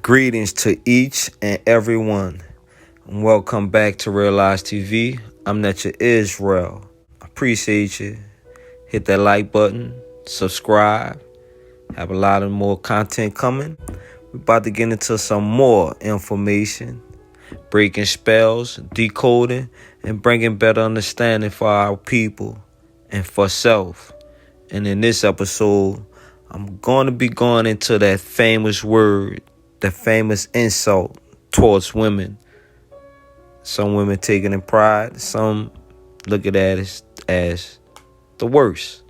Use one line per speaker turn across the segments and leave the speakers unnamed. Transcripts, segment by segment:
Greetings to each and every one. And welcome back to Realize TV. I'm Netcha Israel. Appreciate you. Hit that like button, subscribe. Have a lot of more content coming. We're about to get into some more information, breaking spells, decoding, and bringing better understanding for our people and for self. And in this episode, I'm going to be going into that famous word, the famous insult towards women. Some women take it in pride. Some look at it as the worst.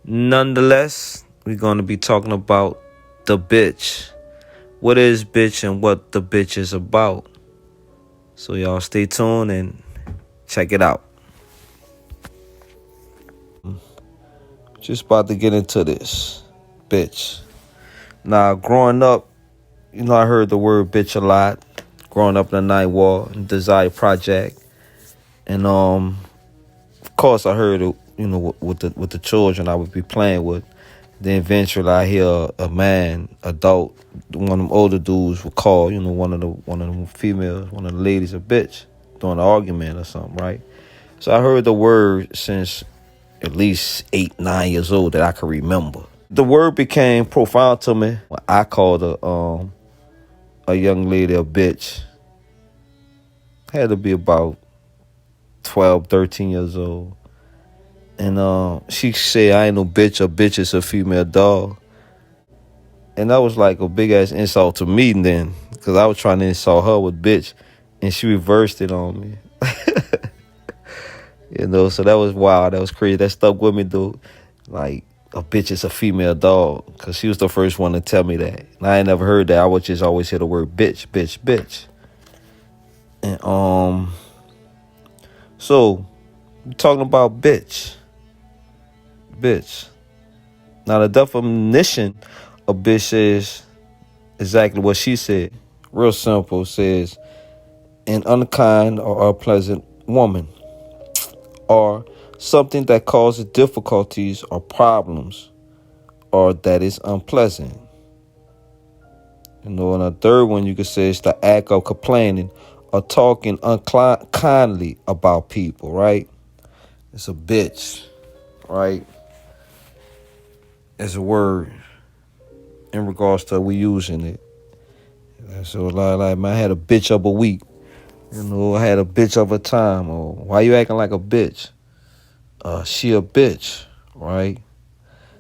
Nonetheless, we're going to be talking about the bitch. What is bitch and what the bitch is about. So y'all stay tuned and check it out. Just about to get into this. Bitch. Now, growing up, I heard the word bitch a lot. Growing up in the Ninth Ward and Desire Project. And of course I heard it, with the children I would be playing with. Then eventually I hear a man, adult, one of them older dudes would call, one of them females, one of the ladies a bitch during an argument or something, right? So I heard the word since at least 8, 9 years old that I can remember. The word became profound to me when I called a young lady a bitch. Had to be about 12, 13 years old. And she said, I ain't no bitch. A bitch is a female dog. And that was like a big-ass insult to me then, because I was trying to insult her with bitch, and she reversed it on me. So that was wild. That was crazy. That stuck with me, dude. Like, a bitch is a female dog, because she was the first one to tell me that. And I ain't never heard that. I would just always hear the word bitch, bitch, bitch. And so we're talking about bitch. Bitch. Now the definition of bitch is exactly what she said. Real simple. Says an unkind or unpleasant woman, or something that causes difficulties or problems, or that is unpleasant. And a third one you could say is the act of complaining or talking unkindly about people, right? It's a bitch, right? It's a word in regards to we using it. So like man, I had a bitch of a week. I had a bitch of a time. Or why you acting like a bitch? She a bitch, right?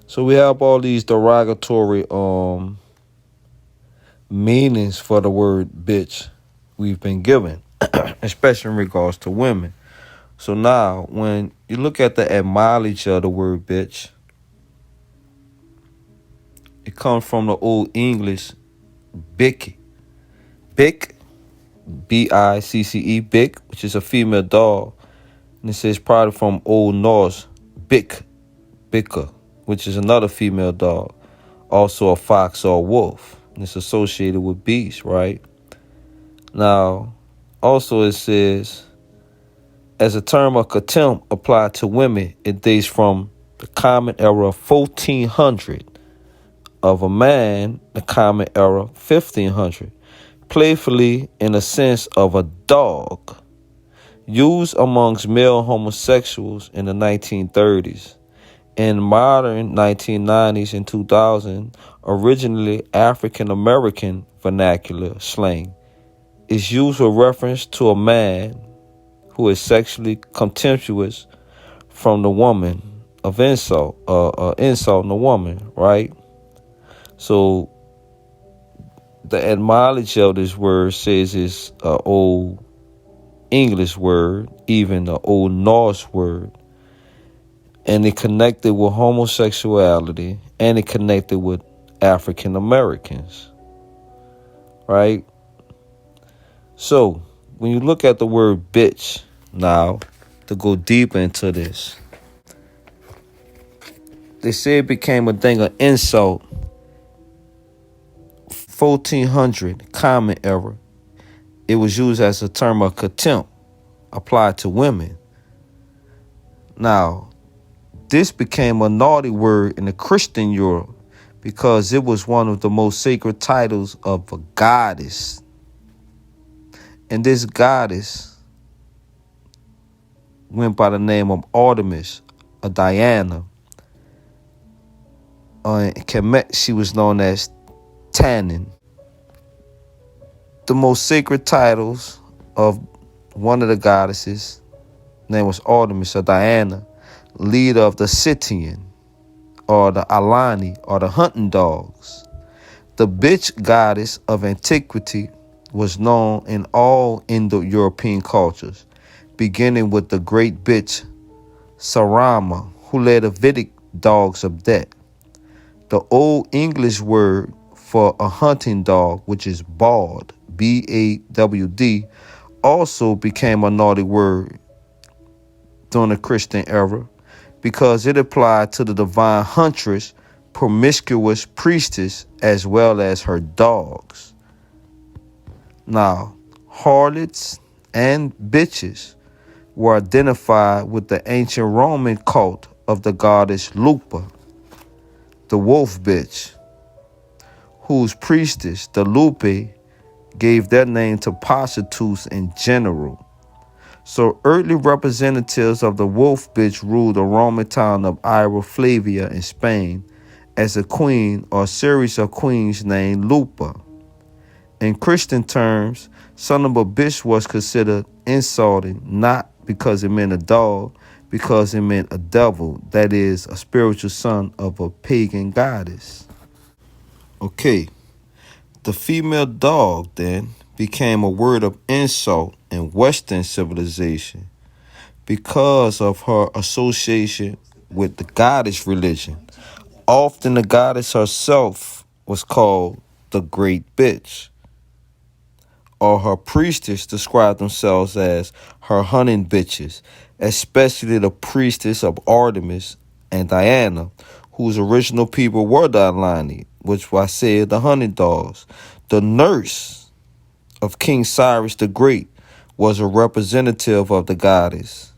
So we have all these derogatory meanings for the word bitch we've been given, especially in regards to women. So now, when you look at the etymology of the word bitch, it comes from the Old English bic. Bic, B-I-C-C-E, bic, which is a female dog. And it says probably from Old Norse, bic, bicka, which is another female dog. Also a fox or a wolf. And it's associated with beasts, right? Now, also it says, as a term of contempt applied to women, it dates from the common era of 1400. Of a man, the common era 1500. Playfully in the sense of a dog. Used amongst male homosexuals in the 1930s. In modern 1990s and 2000, originally African American vernacular slang is used with reference to a man who is sexually contemptuous from the woman of insult, insulting the woman, right? So the etymology of this word says it's an old English word, even an old Norse word, and it connected with homosexuality, and it connected with African Americans, right? So when you look at the word bitch now, to go deeper into this, they say it became a thing of insult. 1400 common era. It was used as a term of contempt applied to women. Now, this became a naughty word in the Christian Europe because it was one of the most sacred titles of a goddess. And this goddess went by the name of Artemis or Diana. In Kemet, she was known as Tannin. The most sacred titles of one of the goddesses, name was Artemis or Diana, leader of the Scythian or the Alani or the hunting dogs. The Bi+ch goddess of antiquity was known in all Indo-European cultures, beginning with the great Bi+ch Sarama, who led the Vedic dogs of death. The Old English word for a hunting dog, which is bawd, B-A-W-D, also became a Nordic word during the Christian era because it applied to the divine huntress, promiscuous priestess, as well as her dogs. Now, harlots and bitches were identified with the ancient Roman cult of the goddess Lupa, the wolf bitch, whose priestess, the Lupe, gave their name to prostitutes in general. So early representatives of the wolf bitch ruled the Roman town of Ira Flavia in Spain as a queen or series of queens named Lupa. In Christian terms, son of a bitch was considered insulting, not because it meant a dog, because it meant a devil, that is, a spiritual son of a pagan goddess. Okay, the female dog then became a word of insult in Western civilization because of her association with the goddess religion. Often the goddess herself was called the Great Bitch, or her priestess described themselves as her hunting bitches, especially the priestess of Artemis and Diana, whose original people were the Alani, which I said the hunting dogs. The nurse of King Cyrus the Great was a representative of the goddess.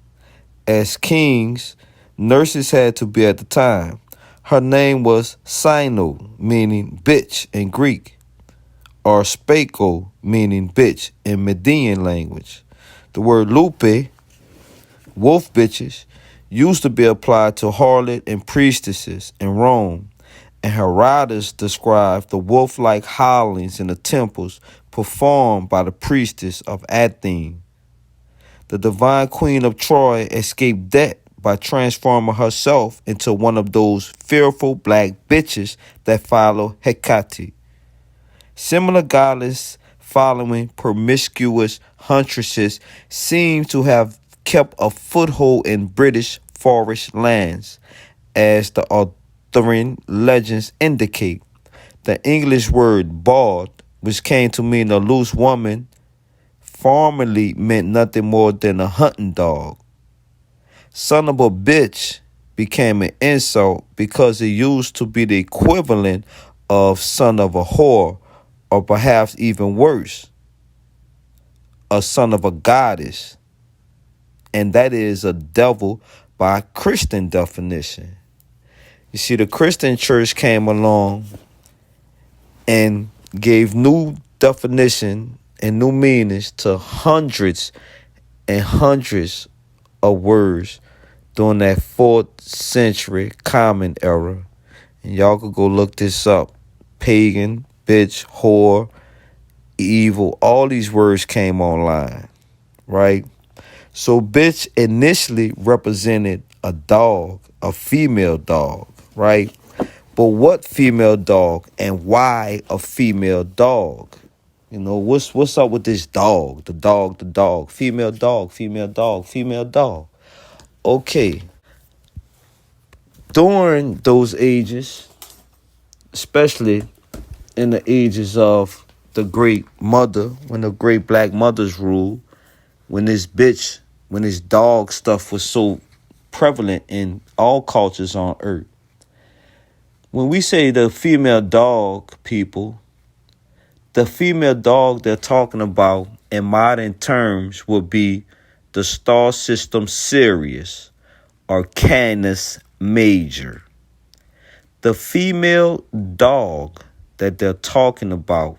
As kings, nurses had to be at the time. Her name was Sino, meaning bitch in Greek, or Spako, meaning bitch in Median language. The word lupe, wolf bitches, used to be applied to harlot and priestesses in Rome, and Herodotus described the wolf-like howlings in the temples performed by the priestess of Athene. The divine queen of Troy escaped death by transforming herself into one of those fearful black bitches that follow Hecate. Similar goddess following promiscuous huntresses seem to have kept a foothold in British forest lands, as the Arthurian legends indicate. The English word bawd, which came to mean a loose woman, formerly meant nothing more than a hunting dog. Son of a bitch became an insult because it used to be the equivalent of son of a whore, or perhaps even worse, a son of a goddess, and that is a devil by Christian definition. You see, the Christian church came along and gave new definition and new meanings to hundreds and hundreds of words during that 4th century Common Era. And y'all could go look this up. Pagan, bitch, whore, evil, all these words came online, right? So bitch initially represented a dog, a female dog, right? But what female dog and why a female dog? You know, what's up with this dog? The dog, female dog, female dog, female dog. Okay. During those ages, especially in the ages of the great mother, when the great black mothers ruled, when this dog stuff was so prevalent in all cultures on earth. When we say the female dog, people, the female dog they're talking about in modern terms would be the star system Sirius or Canis Major. The female dog that they're talking about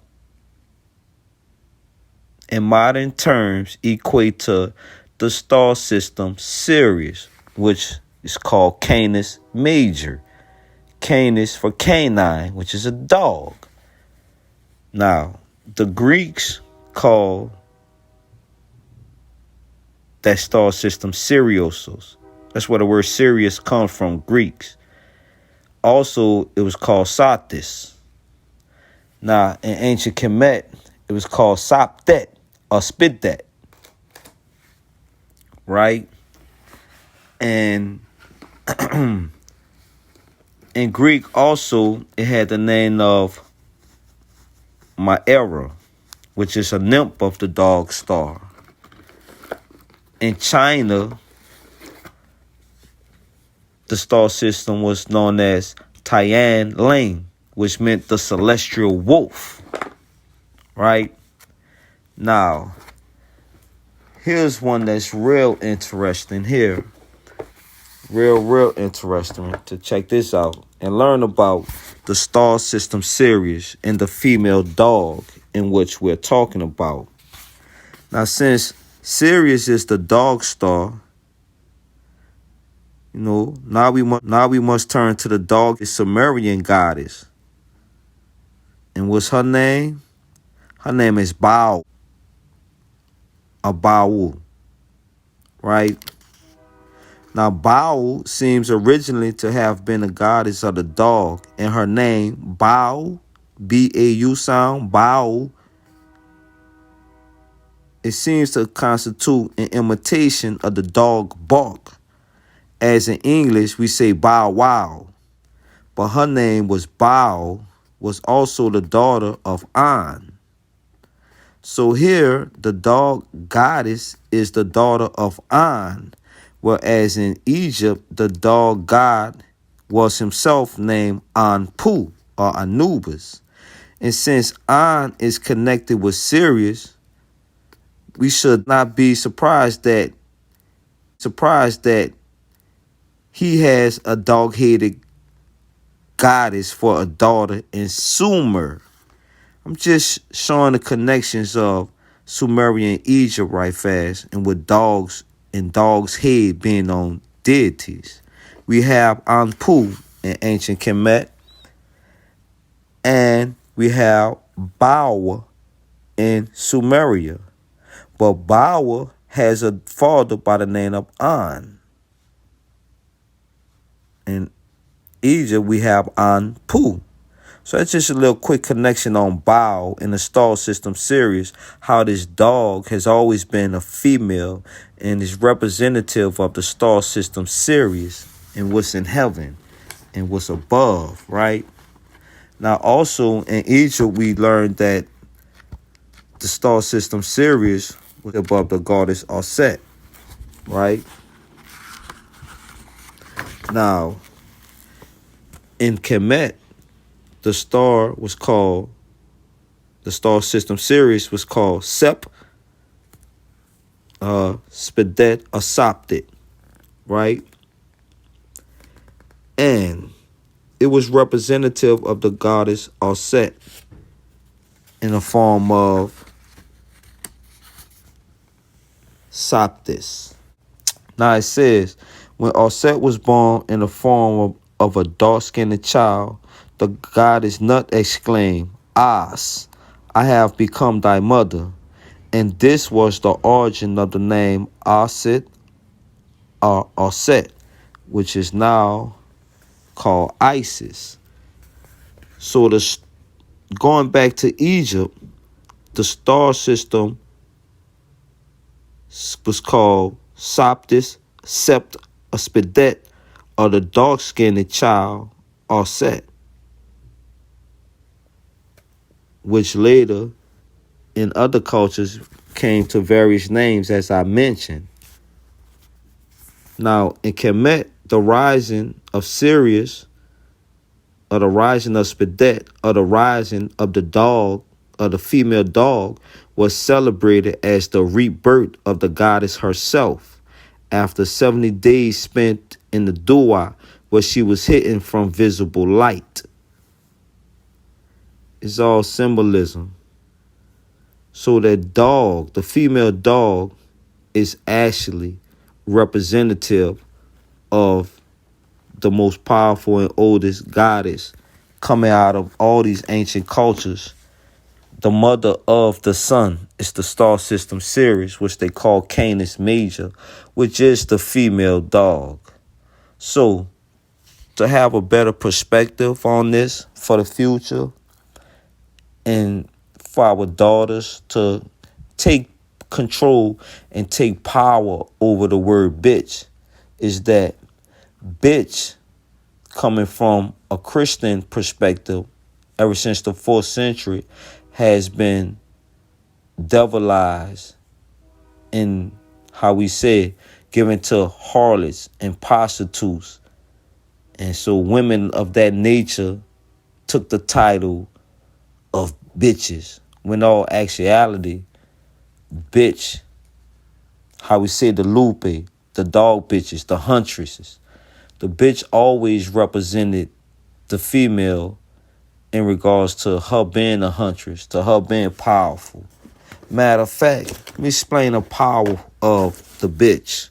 in modern terms equate to the star system Sirius, which is called Canis Major. Canis for canine, which is a dog. Now, the Greeks call that star system Siriusos. That's where the word Sirius comes from, Greeks. Also, it was called Satis. Now, in ancient Kemet, it was called Saptet or Spidet. Right? And in Greek also, it had the name of Maera, which is a nymph of the dog star. In China, the star system was known as Tian Ling, which meant the celestial wolf. Right? Now, here's one that's real interesting here. Real interesting to check this out and learn about the star system Sirius and the female dog in which we're talking about. Now, since Sirius is the dog star, now we must turn to the dog, the Sumerian goddess. And what's her name? Her name is Bao. Or Bao. Right? Now, Bao seems originally to have been a goddess of the dog, and her name, Bao, B-A-U sound, Bao, it seems to constitute an imitation of the dog bark. As in English, we say Bow Wow. But her name was Bao, was also the daughter of An. So here, the dog goddess is the daughter of An, whereas in Egypt, the dog god was himself named Anpu or Anubis. And since An is connected with Sirius, we should not be surprised that he has a dog-headed goddess for a daughter in Sumer. I'm just showing the connections of Sumerian Egypt right fast, and with dogs and dogs' head being on deities. We have Anpu in ancient Kemet, and we have Bawa in Sumeria. But Bawa has a father by the name of An. In Egypt, we have Anpu. So that's just a little quick connection on Bao in the star system Sirius, how this dog has always been a female and is representative of the star system Sirius and what's in heaven and what's above, right? Now, also in Egypt, we learned that the star system Sirius was above the goddess Aset, right? Now, in Kemet, the star system Sirius was called Sep, Spidet, or Soptit, right? And it was representative of the goddess Aset in the form of Soptis. Now it says, when Aset was born in the form of a dark-skinned child, the goddess Nut exclaimed, As, I have become thy mother. And this was the origin of the name Aset or Aset, which is now called Isis. So going back to Egypt, the star system was called Soptis, Sept, or Spidet, or the dark-skinned child, Aset, which later in other cultures came to various names, as I mentioned. Now, in Kemet, the rising of Sirius, or the rising of Spidet, or the rising of the dog, or the female dog, was celebrated as the rebirth of the goddess herself after 70 days spent in the Dua what she was hitting from visible light. It's all symbolism. So that dog, the female dog, is actually representative of the most powerful and oldest goddess coming out of all these ancient cultures. The mother of the sun is the star system Sirius, which they call Canis Major, which is the female dog. So, to have a better perspective on this for the future and for our daughters to take control and take power over the word bitch, is that bitch, coming from a Christian perspective, ever since the 4th century, has been devilized in, how we say, given to harlots and prostitutes. And so women of that nature took the title of bitches, when all actuality, bitch, how we say the lupe, the dog bitches, the huntresses. The bitch always represented the female in regards to her being a huntress, to her being powerful. Matter of fact, let me explain the power of the bitch.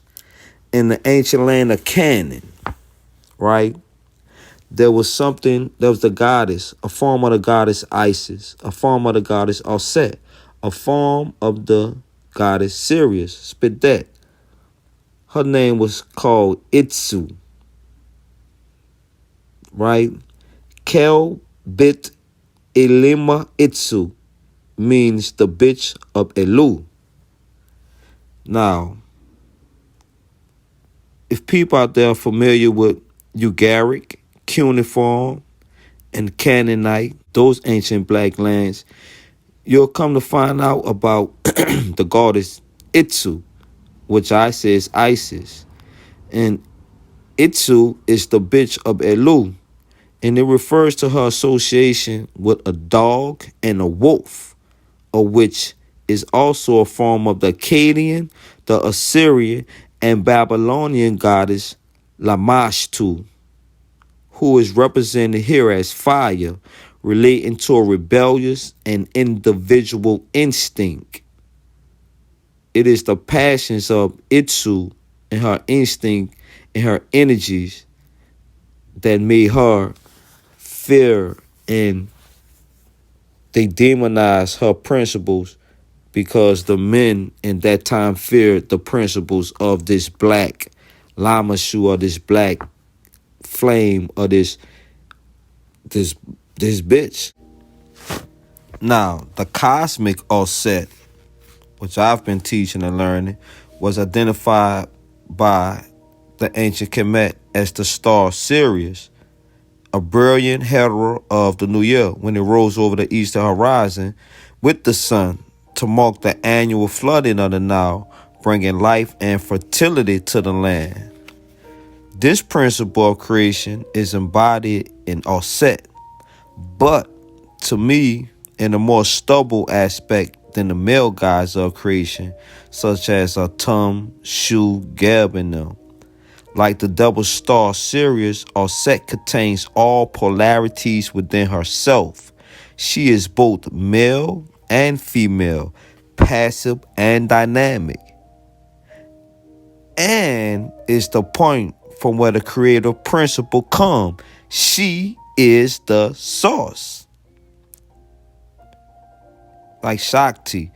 In the ancient land of Canaan, right, there was the goddess, a form of the goddess Isis, a form of the goddess Set, a form of the goddess Sirius, spit that. Her name was called Itsu, right? Kel Bit Elima Itsu means the bitch of Elu. Now, if people out there are familiar with Ugaritic, cuneiform, and Canaanite, those ancient black lands, you'll come to find out about the goddess Itsu, which I say is Isis. And Itsu is the bitch of Elu, and it refers to her association with a dog and a wolf, of which is also a form of the Akkadian, the Assyrian, and Babylonian goddess Lamashtu, who is represented here as fire, relating to a rebellious and individual instinct. It is the passions of Itsu and her instinct and her energies that made her fear, and they demonized her principles because the men in that time feared the principles of this black Lamashu, or this black flame, or this bitch. Now, the cosmic Set, which I've been teaching and learning, was identified by the ancient Kemet as the star Sirius, a brilliant herald of the new year when it rose over the eastern horizon with the sun to mark the annual flooding of the Nile, bringing life and fertility to the land. This principle of creation is embodied in Set, but to me, in a more stubble aspect than the male gods of creation, such as Atum, Shu, Geb, and them. Like the double star Sirius, Set contains all polarities within herself. She is both male and female, passive and dynamic, and is the point from where the creative principle comes. She is the source. Like Shakti,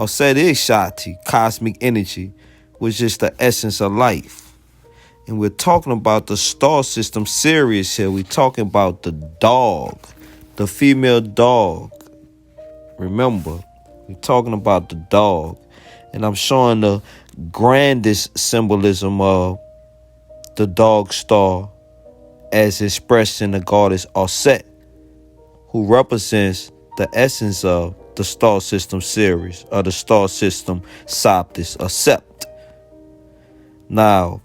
Set is Shakti, cosmic energy, which is the essence of life. And we're talking about the star system Sirius here. We're talking about the dog, the female dog. Remember, we're talking about the dog. And I'm showing the grandest symbolism of the dog star as expressed in the goddess Set, who represents the essence of the star system Sirius, or the star system Soptis, or Sept. Now,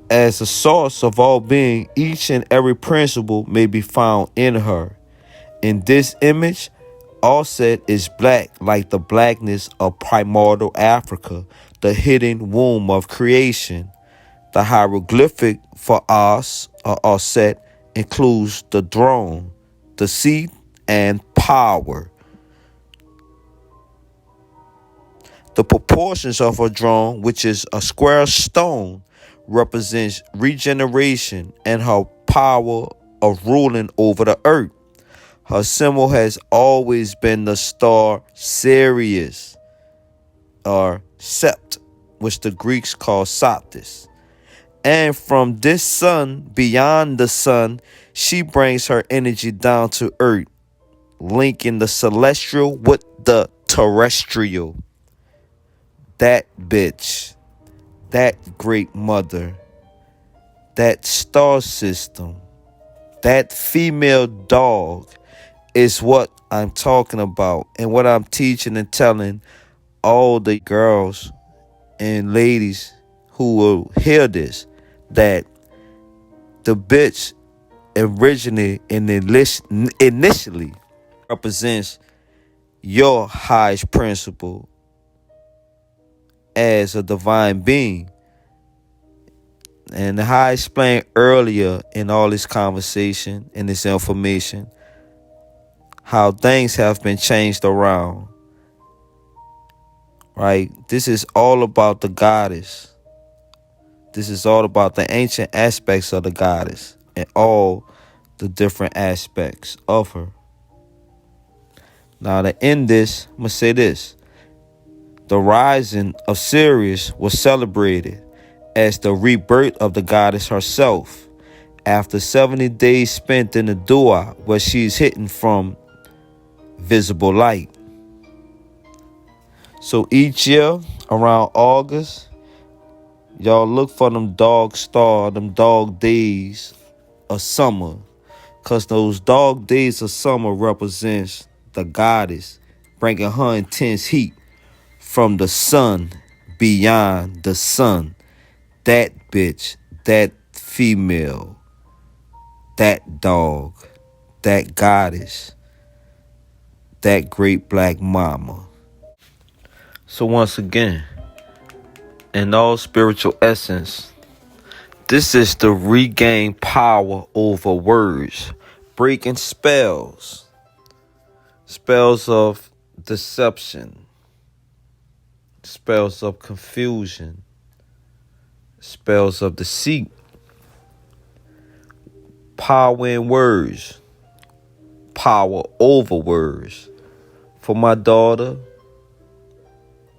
as a source of all being, each and every principle may be found in her. In this image, Set is black, like the blackness of primordial Africa, the hidden womb of creation. The hieroglyphic for As or Aset includes the throne, the seat, and power. The proportions of her throne, which is a square stone, represents regeneration and her power of ruling over the earth. Her symbol has always been the star Sirius, or Sept, which the Greeks call Satis. And from this sun, beyond the sun, she brings her energy down to earth, linking the celestial with the terrestrial. That bitch, that great mother, that star system, that female dog is what I'm talking about, and what I'm teaching and telling all the girls and ladies who will hear this, that the bitch originally and initially represents your highest principle as a divine being. And how I explained earlier in all this conversation and this information, how things have been changed around, right? This is all about the goddess. This is all about the ancient aspects of the goddess and all the different aspects of her. Now, to end this, I'm going to say this. The rising of Sirius was celebrated as the rebirth of the goddess herself after 70 days spent in the Dua, where she is hidden from visible light. So each year around August, y'all look for them dog days of summer, because those dog days of summer represents the goddess bringing her intense heat from the sun, beyond the sun. That bitch, that female, that dog, that goddess, that great black mama. So once again, in all spiritual essence, this is to regain power over words, breaking spells of deception, spells of confusion, spells of deceit, power in words, power over words. For my daughter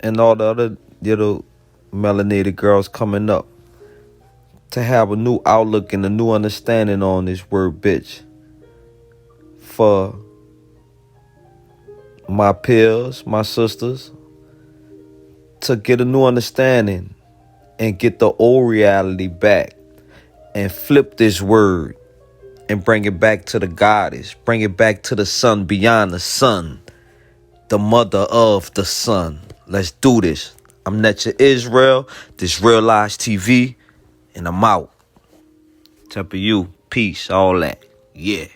and all the other little melanated girls coming up, to have a new outlook and a new understanding on this word bitch. For my peers, my sisters, to get a new understanding and get the old reality back and flip this word and bring it back to the goddess, bring it back to the sun, beyond the sun, the mother of the sun. Let's do this. I'm Netcha Israel, this Realized TV, and I'm out. Temper you, peace, all that. Yeah.